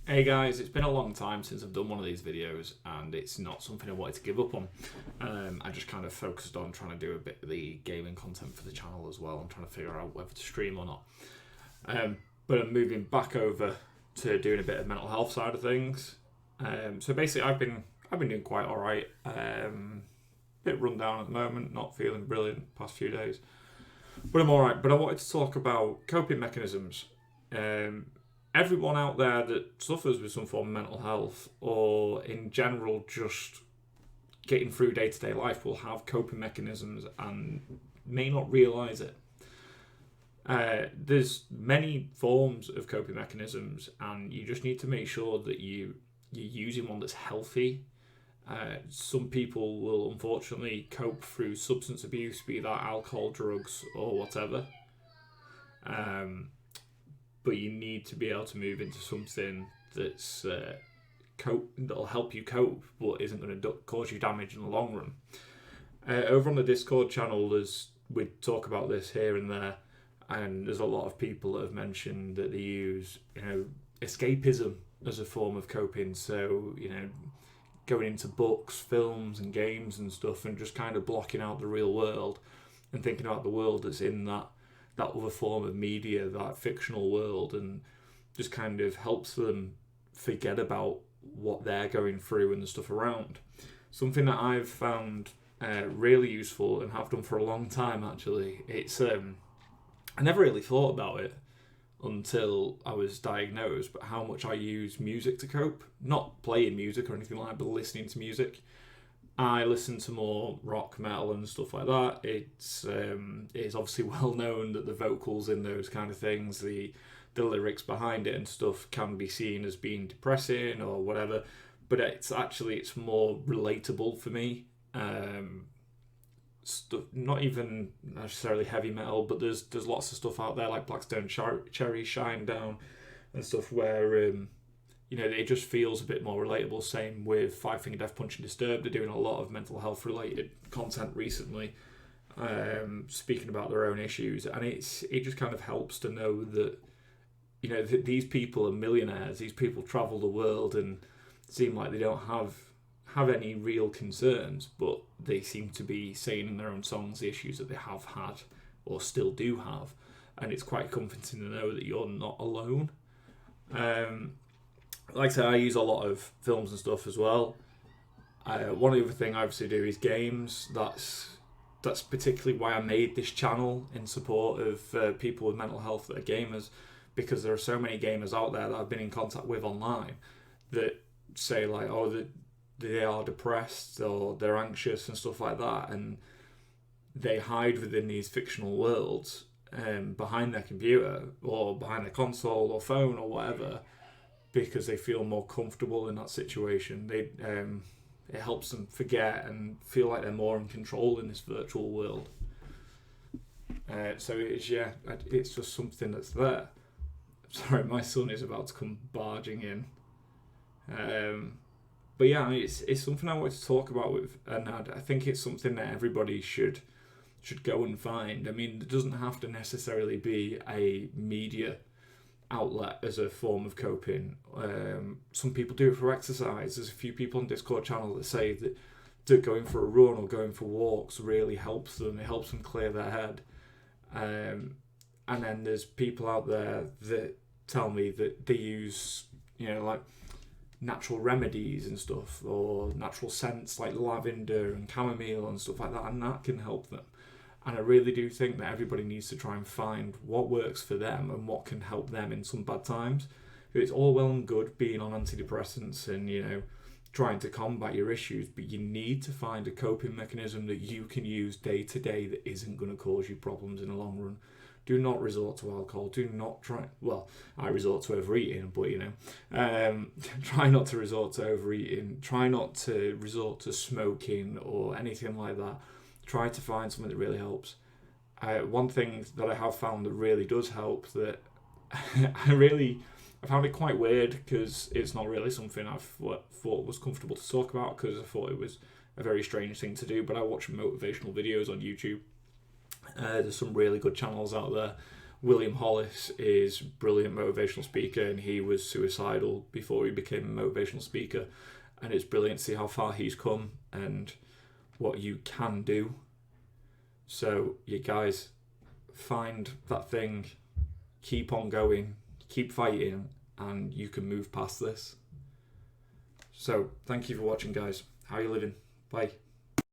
Hey guys, it's been a long time since I've done one of these videos, and it's not something I wanted to give up on. I just kind of focused on trying to do a bit of the gaming content for the channel as well. I'm trying to figure out whether to stream or not. But I'm moving back over to doing a bit of mental health side of things. So basically, I've been doing quite all right. Bit run down at the moment, not feeling brilliant past few days, but I'm all right. But I wanted to talk about coping mechanisms. Everyone out there that suffers with some form of mental health or in general just getting through day-to-day life will have coping mechanisms and may not realise it. There's many forms of coping mechanisms, and you just need to make sure that you're using one that's healthy. Some people will unfortunately cope through substance abuse, be that alcohol, drugs, or whatever. But you need to be able to move into something that's that'll help you cope, but isn't going to cause you damage in the long run. Over on the Discord channel, we talk about this here and there, and there's a lot of people that have mentioned that they use, escapism as a form of coping. So, going into books, films, and games and stuff, and just kind of blocking out the real world and thinking about the world that's in that other form of media, that fictional world, and just kind of helps them forget about what they're going through and the stuff around. Something that I've found really useful and have done for a long time, actually. It's I never really thought about it until I was diagnosed, but how much I use music to cope. Not playing music or anything like that, but listening to music. I listen to more rock, metal and stuff like that. It's obviously well known that the vocals in those kind of things, the lyrics behind it and stuff can be seen as being depressing or whatever, but it's more relatable for me. Stuff, not even necessarily heavy metal, but there's lots of stuff out there like Black Stone Cherry, Shinedown and stuff where it just feels a bit more relatable. Same with Five Finger Death Punch and Disturbed. They're doing a lot of mental health related content recently, speaking about their own issues, and it just kind of helps to know that these people are millionaires. These people travel the world and seem like they don't have any real concerns, but they seem to be saying in their own songs the issues that they have had or still do have, and it's quite comforting to know that you're not alone. Like I said, I use a lot of films and stuff as well. One other thing I obviously do is games. That's particularly why I made this channel, in support of people with mental health that are gamers, because there are so many gamers out there that I've been in contact with online that say like, that they are depressed or they're anxious and stuff like that, and they hide within these fictional worlds behind their computer or behind their console or phone or whatever, because they feel more comfortable in that situation. It helps them forget and feel like they're more in control in this virtual world. So it's just something that's there. Sorry, my son is about to come barging in. But yeah, it's something I want to talk about with, and I think it's something that everybody should go and find. I mean, it doesn't have to necessarily be a media outlet as a form of coping. Some people do it for exercise. There's a few people on Discord channel that say that going for a run or going for walks really helps them. It helps them clear their head. And then there's people out there that tell me that they use, like natural remedies and stuff, or natural scents like lavender and chamomile and stuff like that, and that can help them. And I really do think that everybody needs to try and find what works for them and what can help them in some bad times. It's all well and good being on antidepressants and, trying to combat your issues, but you need to find a coping mechanism that you can use day to day that isn't going to cause you problems in the long run. Do not resort to alcohol. Do not try... Well, I resort to overeating, but, try not to resort to overeating. Try not to resort to smoking or anything like that. Try to find something that really helps. One thing that I have found that really does help, that I found it quite weird, because it's not really something I've thought was comfortable to talk about, because I thought it was a very strange thing to do, but I watch motivational videos on YouTube. There's some really good channels out there. William Hollis is a brilliant motivational speaker, and he was suicidal before he became a motivational speaker. And it's brilliant to see how far he's come and what you can do. So, you guys, find that thing, keep on going, keep fighting, and you can move past this. So, thank you for watching, guys. How are you living? Bye.